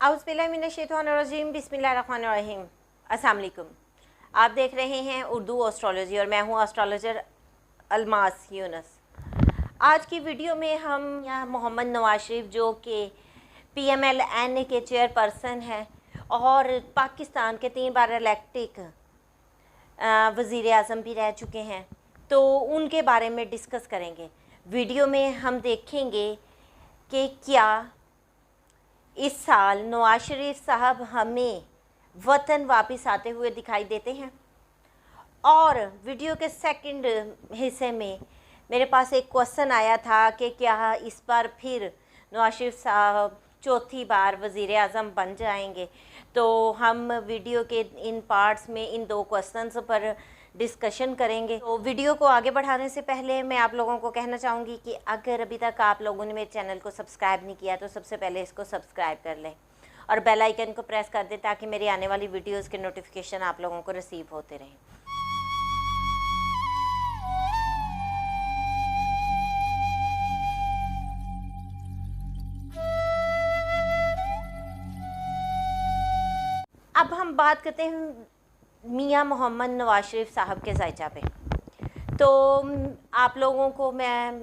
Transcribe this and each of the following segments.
औज़ुबिल्लाहिमिनश्शैतानिर्रजीम बिस्मिल्लाहिर्रहमानिर्रहीम। अस्सलाम वालेकुम। आप देख रहे हैं उर्दू एस्ट्रोलॉजी और मैं हूँ एस्ट्रोलॉजर अलमास यूनुस। आज की वीडियो में हम यहाँ मोहम्मद नवाज शरीफ जो कि PMLN के चेयरपर्सन हैं और पाकिस्तान के 3 बार इलेक्टिक वज़ीर आज़म भी रह चुके हैं, तो उनके बारे में डिस्कस करेंगे। वीडियो में हम देखेंगे कि क्या इस साल नवाज शरीफ साहब हमें वतन वापस आते हुए दिखाई देते हैं। और वीडियो के सेकंड हिस्से में मेरे पास एक क्वेश्चन आया था कि क्या इस बार फिर नवाज शरीफ साहब चौथी बार वज़ीर आज़म बन जाएंगे। तो हम वीडियो के इन पार्ट्स में इन 2 क्वेश्चंस पर डिस्कशन करेंगे। तो वीडियो को आगे बढ़ाने से पहले मैं आप लोगों को कहना चाहूँगी कि अगर अभी तक आप लोगों ने मेरे चैनल को सब्सक्राइब नहीं किया तो सबसे पहले इसको सब्सक्राइब कर लें और बेल आइकन को प्रेस कर दें ताकि मेरी आने वाली वीडियोस के नोटिफिकेशन आप लोगों को रिसीव होते रहें। अब हम बात करते हैं मियाँ मोहम्मद नवाज शरीफ साहब के ज़ायचा पे। तो आप लोगों को मैं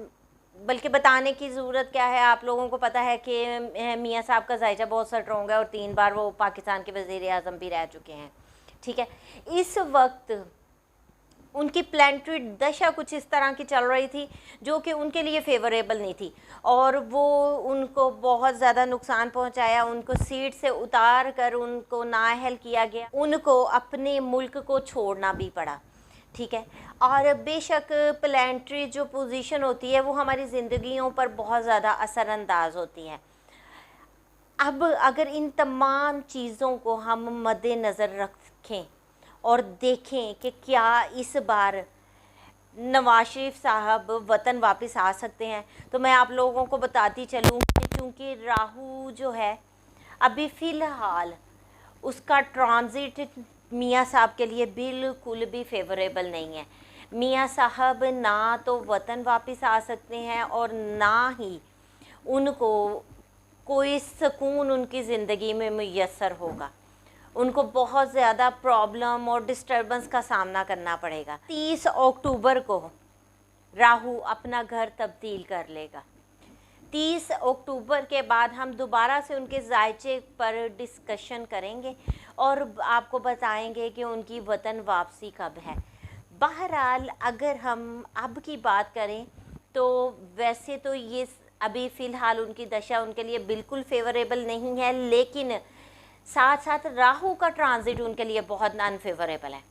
बल्कि बताने की ज़रूरत क्या है, आप लोगों को पता है कि मियाँ साहब का ज़ायचा बहुत स्ट्रॉन्ग है और 3 बार वो पाकिस्तान के वज़ीर आज़म भी रह चुके हैं। ठीक है, इस वक्त उनकी प्लानिटरी दशा कुछ इस तरह की चल रही थी जो कि उनके लिए फेवरेबल नहीं थी और वो उनको बहुत ज़्यादा नुकसान पहुंचाया। उनको सीट से उतार कर उनको नाअहल किया गया, उनको अपने मुल्क को छोड़ना भी पड़ा। ठीक है, और बेशक प्लानिटरी जो पोजीशन होती है वो हमारी ज़िंदगियों पर बहुत ज़्यादा असरअंदाज होती है। अब अगर इन तमाम चीज़ों को हम मद्देनज़र रखें और देखें कि क्या इस बार नवाज शरीफ साहब वतन वापस आ सकते हैं, तो मैं आप लोगों को बताती चलूँ कि चूँकि राहु जो है अभी फ़िलहाल उसका ट्रांजिट मियाँ साहब के लिए बिल्कुल भी फेवरेबल नहीं है। मियाँ साहब ना तो वतन वापस आ सकते हैं और ना ही उनको कोई सुकून उनकी ज़िंदगी में मुयस्सर होगा। उनको बहुत ज़्यादा प्रॉब्लम और डिस्टर्बेंस का सामना करना पड़ेगा। 30 अक्टूबर को राहु अपना घर तब्दील कर लेगा। 30 अक्टूबर के बाद हम दोबारा से उनके ज़ायचे पर डिस्कशन करेंगे और आपको बताएंगे कि उनकी वतन वापसी कब है। बहरहाल अगर हम अब की बात करें तो वैसे तो ये अभी फ़िलहाल उनकी दशा उनके लिए बिल्कुल फेवरेबल नहीं है, लेकिन साथ साथ राहु का ट्रांजिट उनके लिए बहुत अनफेवरेबल है।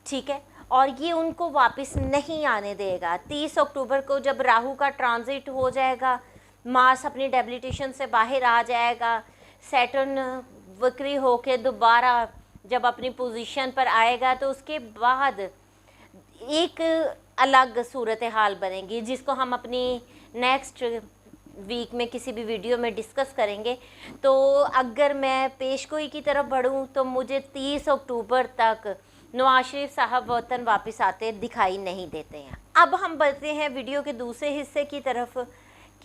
ठीक है, और ये उनको वापस नहीं आने देगा। 30 अक्टूबर को जब राहु का ट्रांजिट हो जाएगा, मार्स अपनी डेबिलिटेशन से बाहर आ जाएगा, सैटर्न वक्री होके दोबारा जब अपनी पोजीशन पर आएगा तो उसके बाद एक अलग सूरत हाल बनेगी जिसको हम अपनी नेक्स्ट वीक में किसी भी वीडियो में डिस्कस करेंगे। तो अगर मैं पेशगोई की तरफ बढ़ूँ तो मुझे 30 अक्टूबर तक नवाज शरीफ साहब वतन वापस आते दिखाई नहीं देते हैं। अब हम बढ़ते हैं वीडियो के दूसरे हिस्से की तरफ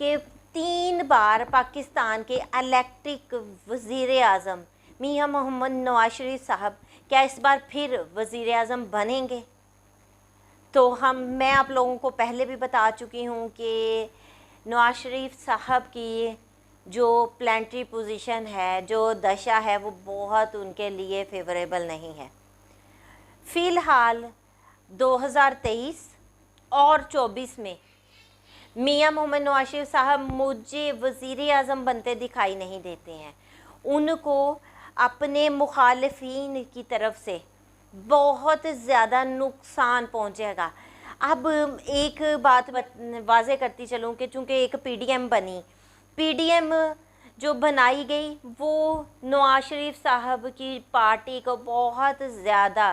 कि 3 बार पाकिस्तान के इलेक्टिक वज़ीर आज़म मियाँ मोहम्मद नवाज शरीफ साहब क्या इस बार फिर वज़ीर आज़म बनेंगे। तो मैं आप लोगों को पहले भी बता चुकी हूँ कि नवाज शरीफ साहब की जो प्लानिटरी पोजीशन है, जो दशा है, वो बहुत उनके लिए फेवरेबल नहीं है। फ़िलहाल 2023 और 24 में मियाँ मोहम्मद नवाज शरीफ साहब मुझे वज़ीर आज़म बनते दिखाई नहीं देते हैं। उनको अपने मुखालिफिन की तरफ से बहुत ज़्यादा नुकसान पहुँचेगा। अब एक बात वाज़े करती चलूँ कि चूँकि एक PDM बनी, PDM जो बनाई गई वो नवाज शरीफ साहब की पार्टी को बहुत ज़्यादा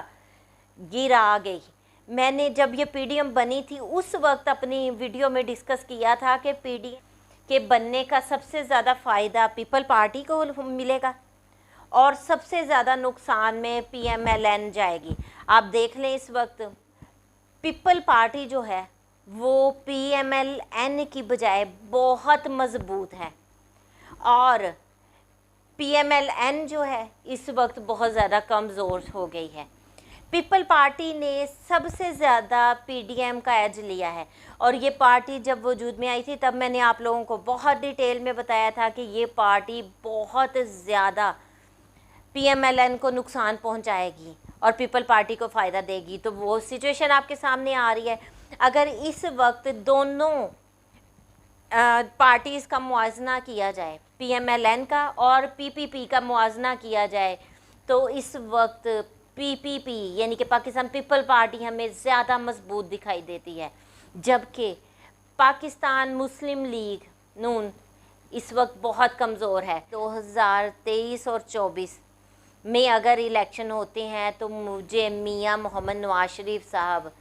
गिरा गई। मैंने जब ये PDM बनी थी उस वक्त अपनी वीडियो में डिस्कस किया था कि PDM के बनने का सबसे ज़्यादा फ़ायदा पीपल पार्टी को मिलेगा और सबसे ज़्यादा नुकसान में PMLN जाएगी। आप देख लें इस वक्त पीपल पार्टी जो है वो PMLN की बजाय बहुत मज़बूत है और PMLN जो है इस वक्त बहुत ज़्यादा कमज़ोर हो गई है। पीपल पार्टी ने सबसे ज़्यादा PDM का एज लिया है, और ये पार्टी जब वजूद में आई थी तब मैंने आप लोगों को बहुत डिटेल में बताया था कि ये पार्टी बहुत ज़्यादा PMLN को नुकसान पहुंचाएगी और पीपल पार्टी को फ़ायदा देगी। तो वो सिचुएशन आपके सामने आ रही है। अगर इस वक्त दोनों पार्टीज़ का मुआजना किया जाए, PMLN का और PPP का मुआजना किया जाए, तो इस वक्त PPP यानी कि पाकिस्तान पीपल पार्टी हमें ज़्यादा मजबूत दिखाई देती है, जबकि पाकिस्तान मुस्लिम लीग नून इस वक्त बहुत कमज़ोर है। 2023 और 24 में अगर इलेक्शन होते हैं तो मुझे मियां मोहम्मद नवाज शरीफ साहब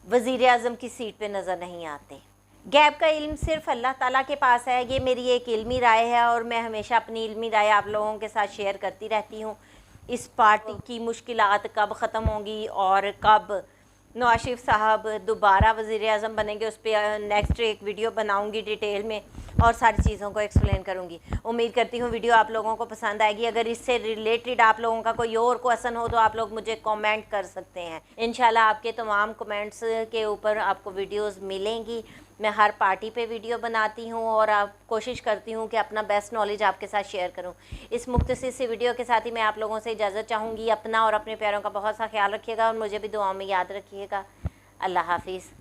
वज़ीर आज़म की सीट पे नज़र नहीं आते। गैब का इल्म सिर्फ अल्लाह ताला के पास है। ये मेरी एक इल्मी राय है और मैं हमेशा अपनी इल्मी राय आप लोगों के साथ शेयर करती रहती हूँ। इस पार्टी की मुश्किलात कब ख़त्म होंगी और कब नवाज शरीफ साहब दोबारा वज़ीर आज़म बनेंगे, उस पर नेक्स्ट एक वीडियो बनाऊंगी डिटेल में और सारी चीज़ों को एक्सप्लेन करूंगी। उम्मीद करती हूँ वीडियो आप लोगों को पसंद आएगी। अगर इससे रिलेटेड आप लोगों का कोई और क्वेश्चन हो तो आप लोग मुझे कमेंट कर सकते हैं। इंशाल्लाह आपके तमाम कमेंट्स के ऊपर आपको वीडियोस मिलेंगी। मैं हर पार्टी पे वीडियो बनाती हूँ और आप कोशिश करती हूँ कि अपना बेस्ट नॉलेज आपके साथ शेयर करूँ। इस मुख्तसर सी वीडियो के साथ ही मैं आप लोगों से इजाज़त चाहूँगी। अपना और अपने प्यारों का बहुत सा ख्याल रखिएगा और मुझे भी दुआओं में याद रखिएगा। अल्लाह हाफिज़।